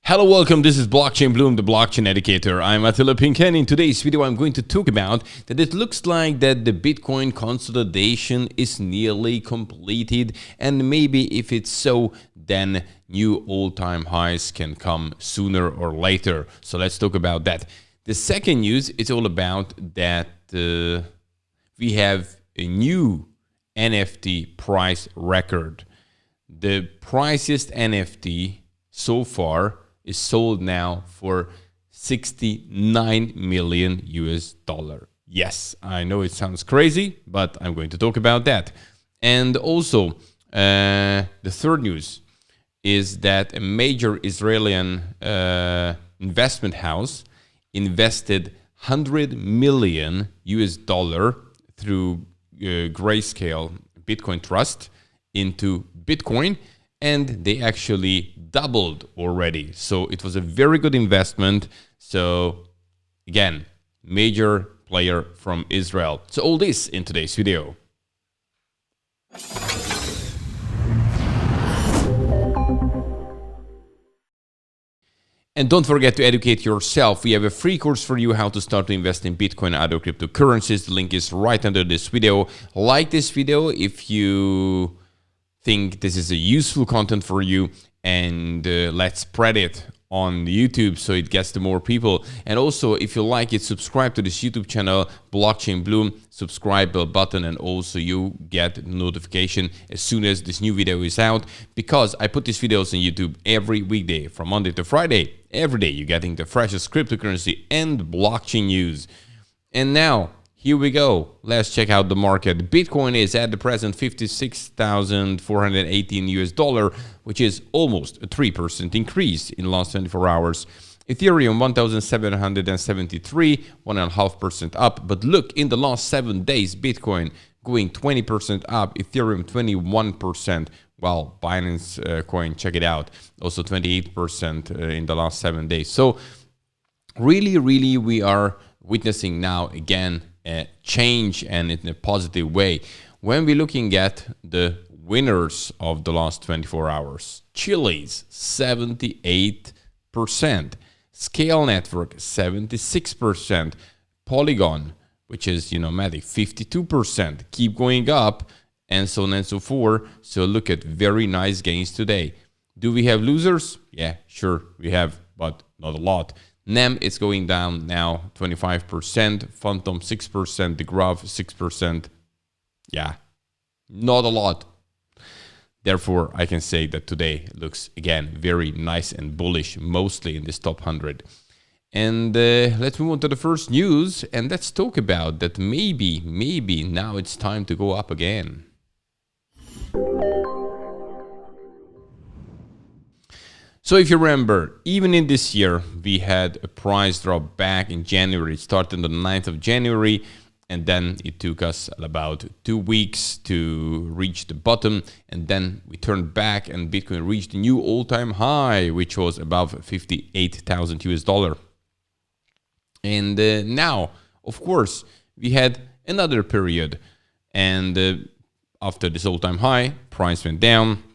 Hello, welcome. This is Blockchain Bloom, the blockchain educator. I'm Attila Pink, and in today's video, I'm going to talk about that it looks like that the Bitcoin consolidation is nearly completed, and maybe if it's so, then new all-time highs can come sooner or later. So let's talk about that. The second news is all about that we have a new NFT price record. The priciest NFT so far is sold now for 69 million US dollar. Yes, I know it sounds crazy, but I'm going to talk about that. And also, the third news is that a major Israeli investment house invested 100 million US dollar through Grayscale Bitcoin Trust into Bitcoin, and they actually doubled already. So it was a very good investment. So again, major player from Israel. So all this in today's video. And don't forget to educate yourself. We have a free course for you how to start to invest in Bitcoin and other cryptocurrencies. The link is right under this video. Like this video if you think this is a useful content for you, and let's spread it on YouTube so it gets to more people. And also, if you like it, subscribe to this YouTube channel, Blockchain Bloom, subscribe bell button, and also you get notification as soon as this new video is out, because I put these videos on YouTube every weekday from Monday to Friday. Every day you're getting the freshest cryptocurrency and blockchain news. And now, here we go. Let's check out the market. Bitcoin is at the present 56,418 US dollar, which is almost a 3% increase in the last 24 hours. Ethereum 1,773, 1.5% up. But look, in the last 7 days, Bitcoin going 20% up, Ethereum 21%. Well, Binance coin, check it out, also 28% in the last 7 days. So really, we are witnessing now again a change, and in a positive way. When we're looking at the winners of the last 24 hours, Chile's 78%, Scale Network 76%, Polygon, which is Matic, 52%, keep going up, and so on and so forth. So look at very nice gains today. Do we have losers? Yeah, sure we have, but not a lot. NEM is going down now 25%, Phantom 6%, the Graph 6%. Yeah, not a lot. Therefore, I can say that today looks again very nice and bullish, mostly in this top 100. And let's move on to the first news, and let's talk about that maybe now it's time to go up again. So if you remember, even in this year, we had a price drop back in January. It started on the 9th of January, and then it took us about 2 weeks to reach the bottom. And then we turned back, and Bitcoin reached a new all-time high, which was above 58,000 US dollar. And now, of course, we had another period. And after this all-time high, price went down.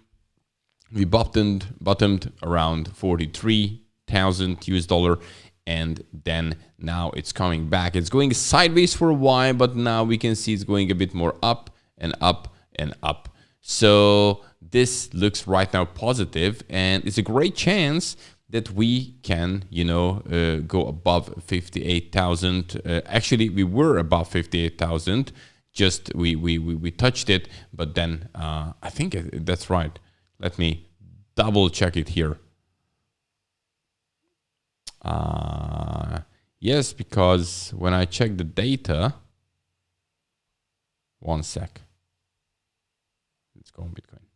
We bottomed around 43,000 US dollar, and then now it's coming back. It's going sideways for a while, but now we can see it's going a bit more up and up and up. So this looks right now positive, and it's a great chance that we can, go above 58,000. Actually, we were above 58,000. Just we touched it, but then I think that's right. Let me double check it here. Yes, because when I check the data, one sec. Let's go on Bitcoin.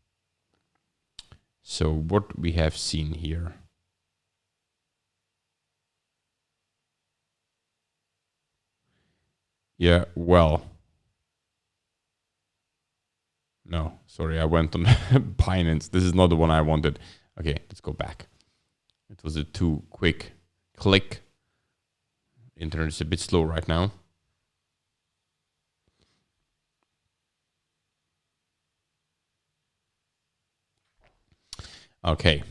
So what we have seen here. Yeah, well. No, sorry, I went on Binance. This is not the one I wanted. Okay, let's go back. It was a too quick click. Internet is a bit slow right now. Okay.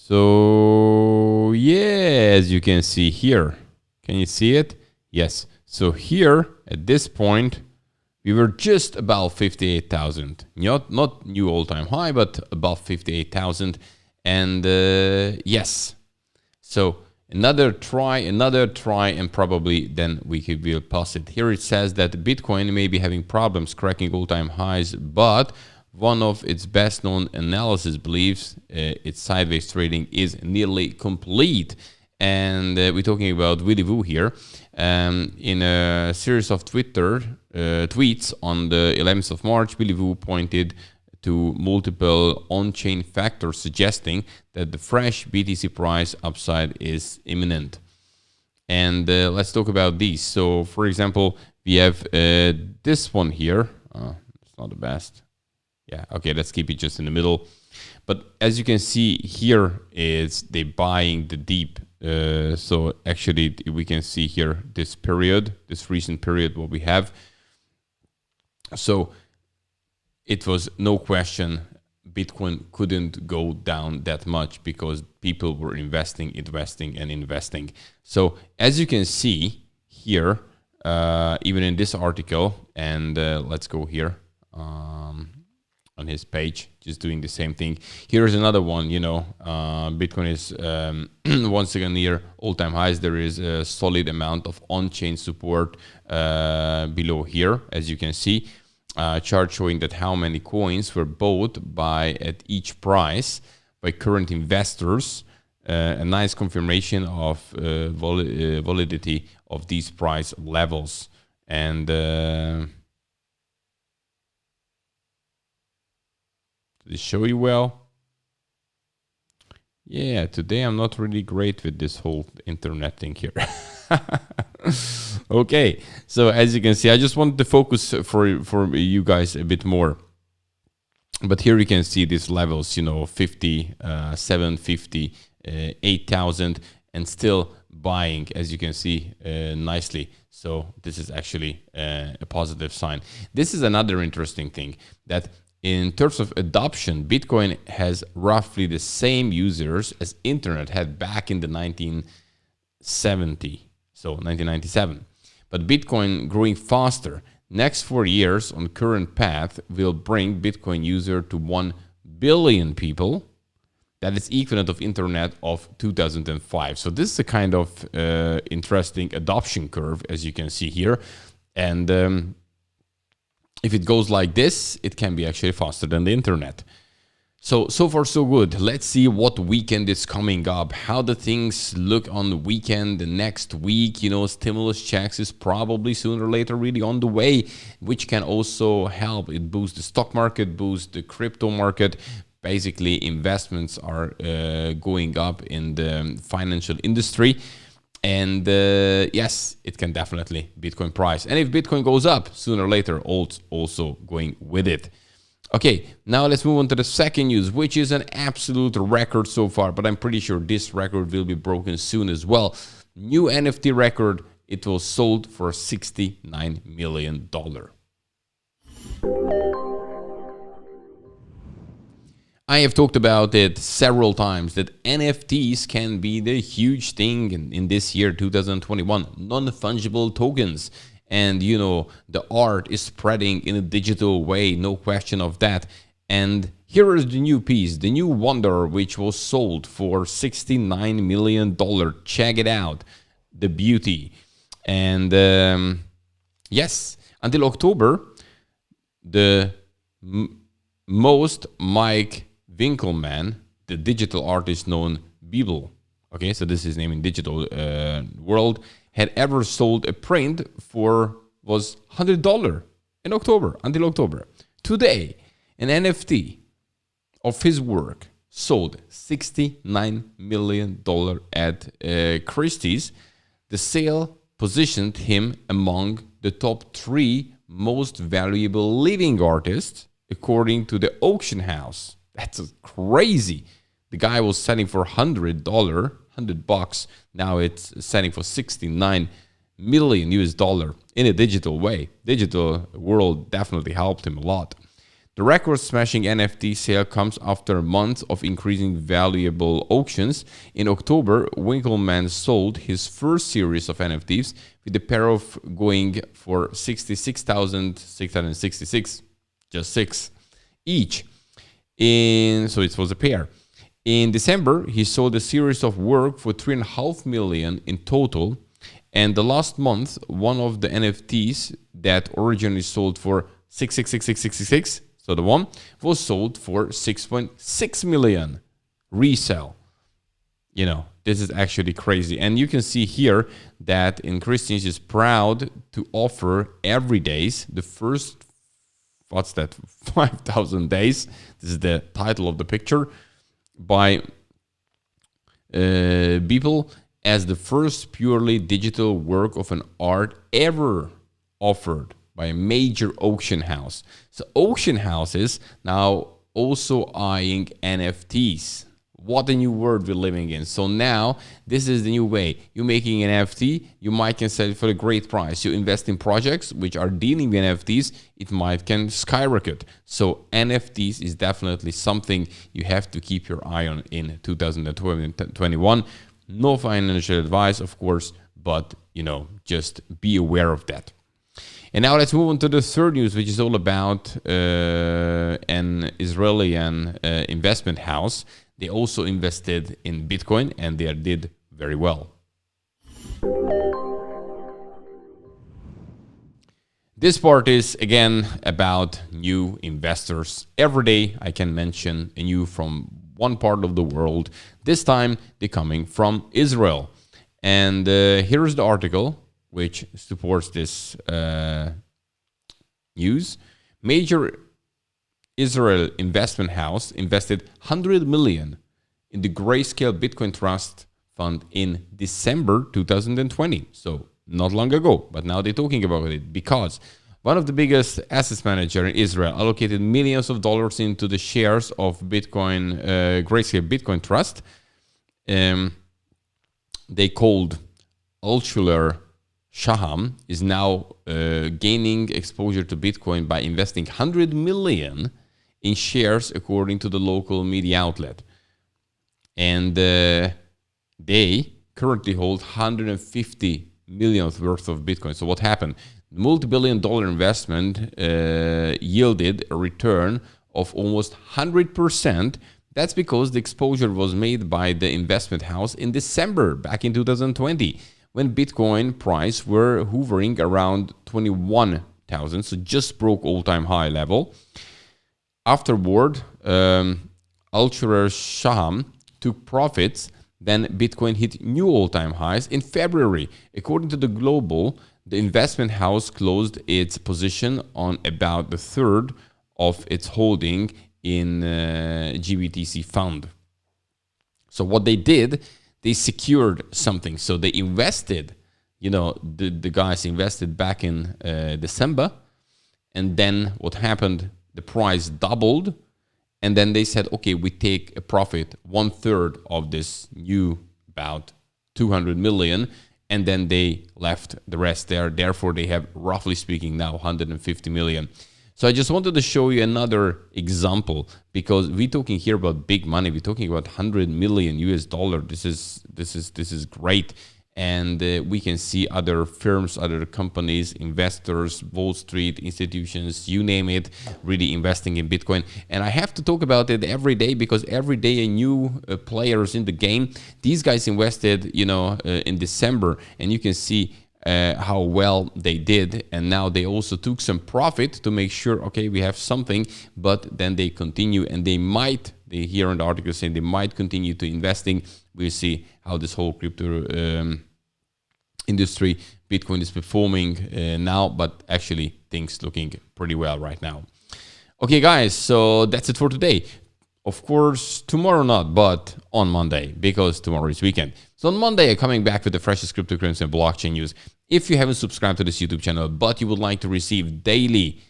So yeah, as you can see here, can you see it? Yes. So here at this point, we were just about 58,000. Not new all-time high, but about 58,000. And yes, so another try, and probably then we will pass it. Here it says that Bitcoin may be having problems cracking all-time highs, but one of its best-known analysis believes its sideways trading is nearly complete. And we're talking about Willy Woo here. In a series of Twitter tweets on the 11th of March, Willy Woo pointed to multiple on-chain factors suggesting that the fresh BTC price upside is imminent. And let's talk about these. So, for example, we have this one here. It's not the best. Yeah, okay, let's keep it just in the middle. But as you can see here is they buying the deep. So actually we can see here this period, this recent period what we have. So it was no question Bitcoin couldn't go down that much because people were investing. So as you can see here, even in this article, and let's go here on his page, just doing the same thing. Here's another one, Bitcoin is once again near all-time highs. There is a solid amount of on-chain support below here, as you can see. Chart showing that how many coins were bought at each price by current investors. A nice confirmation of validity of these price levels. And did it show you well? Yeah, today I'm not really great with this whole internet thing here. Okay, so as you can see, I just wanted to focus for you guys a bit more. But here you can see these levels, 50, 750, 8,000, and still buying, as you can see nicely. So this is actually a positive sign. This is another interesting thing, that in terms of adoption, Bitcoin has roughly the same users as internet had back in the 1997. But Bitcoin growing faster. Next 4 years on current path will bring Bitcoin user to 1 billion people. That is equivalent of internet of 2005. So this is a kind of interesting adoption curve, as you can see here. And if it goes like this, it can be actually faster than the internet. So far so good. Let's see what weekend is coming up, how the things look on the weekend, the next week. Stimulus checks is probably sooner or later really on the way, which can also help. It boosts the stock market, boosts the crypto market. Basically, investments are going up in the financial industry. And yes, it can definitely Bitcoin price. And if Bitcoin goes up, sooner or later, also going with it. Okay, now let's move on to the second news, which is an absolute record so far. But I'm pretty sure this record will be broken soon as well. New NFT record. It was sold for $69 million. I have talked about it several times that NFTs can be the huge thing in this year, 2021, non-fungible tokens. And, the art is spreading in a digital way, no question of that. And here is the new piece, the new wonder, which was sold for $69 million. Check it out, the beauty. And yes, until October, the most Mike Winkelmann, the digital artist known Beeple, okay, so this is his name in digital world, had ever sold a print was $100 in October, until October. Today, an NFT of his work sold $69 million at Christie's. The sale positioned him among the top 3 most valuable living artists, according to the auction house. That's crazy. The guy was selling for $100. Now it's selling for $69 million in a digital way. Digital world definitely helped him a lot. The record-smashing NFT sale comes after months of increasing valuable auctions. In October, Winkleman sold his first series of NFTs, with the pair of going for 66,666, just 6 each. So it was a pair. In December, he sold a series of work for $3.5 million in total. And the last month, one of the NFTs that originally sold for 666,666, so the one, was sold for 6.6 million resale. You know, this is actually crazy. And you can see here that in Christians is proud to offer every days the first, 5,000 days. This is the title of the picture by Beeple, as the first purely digital work of an art ever offered by a major auction house. So auction houses now also eyeing NFTs. What a new world we're living in. So now this is the new way. You're making an NFT, you might can sell it for a great price. You invest in projects which are dealing with NFTs, it might can skyrocket. So NFTs is definitely something you have to keep your eye on in 2021. No financial advice, of course, but just be aware of that. And now let's move on to the third news, which is all about an Israeli investment house. They also invested in Bitcoin, and they did very well. This part is, again, about new investors. Every day I can mention a new from one part of the world. This time they're coming from Israel. And here's the article which supports this news. Major Israel investment house invested 100 million in the Grayscale Bitcoin Trust Fund in December 2020. So not long ago, but now they're talking about it because one of the biggest assets manager in Israel allocated millions of dollars into the shares of Bitcoin, Grayscale Bitcoin Trust. They called Altshuler Shaham is now gaining exposure to Bitcoin by investing 100 million in shares, according to the local media outlet. And they currently hold 150 million worth of Bitcoin. So what happened? Multi-billion-dollar investment yielded a return of almost 100%. That's because the exposure was made by the investment house in December, back in 2020, when Bitcoin price were hovering around 21,000, so just broke all-time high level. Afterward, Altshuler Shaham took profits. Then Bitcoin hit new all-time highs in February. According to the Global, the investment house closed its position on about the third of its holding in GBTC fund. So what they did, they secured something. So they invested, the guys invested back in December. And then what happened? The price doubled. And then they said, okay, we take a profit, 1/3 of this new about 200 million. And then they left the rest there. Therefore, they have, roughly speaking, now 150 million. So I just wanted to show you another example, because we're talking here about big money. We're talking about 100 million US dollar. This is great. And we can see other firms, other companies, investors, Wall Street, institutions, you name it, really investing in Bitcoin. And I have to talk about it every day, because every day a new players in the game. These guys invested, in December, and you can see how well they did. And now they also took some profit to make sure, okay, we have something, but then they continue, and they here in the article saying they might continue to investing. We'll see how this whole crypto industry, Bitcoin is performing now, but actually things looking pretty well right now. Okay, guys, so that's it for today. Of course, tomorrow not, but on Monday, because tomorrow is weekend. So on Monday, I'm coming back with the freshest cryptocurrency and blockchain news. If you haven't subscribed to this YouTube channel, but you would like to receive daily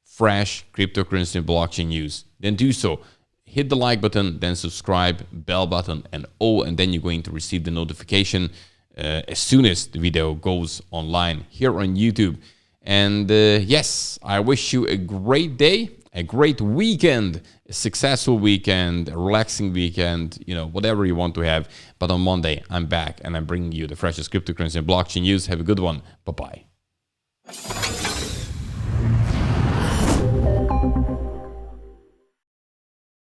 fresh cryptocurrency and blockchain news, then do so. Hit the like button, then subscribe, bell button, and all, and then you're going to receive the notification as soon as the video goes online here on YouTube. And yes, I wish you a great day. a great weekend, a successful weekend, a relaxing weekend, whatever you want to have. But on Monday, I'm back and I'm bringing you the freshest cryptocurrency and blockchain news. Have a good one. Bye-bye.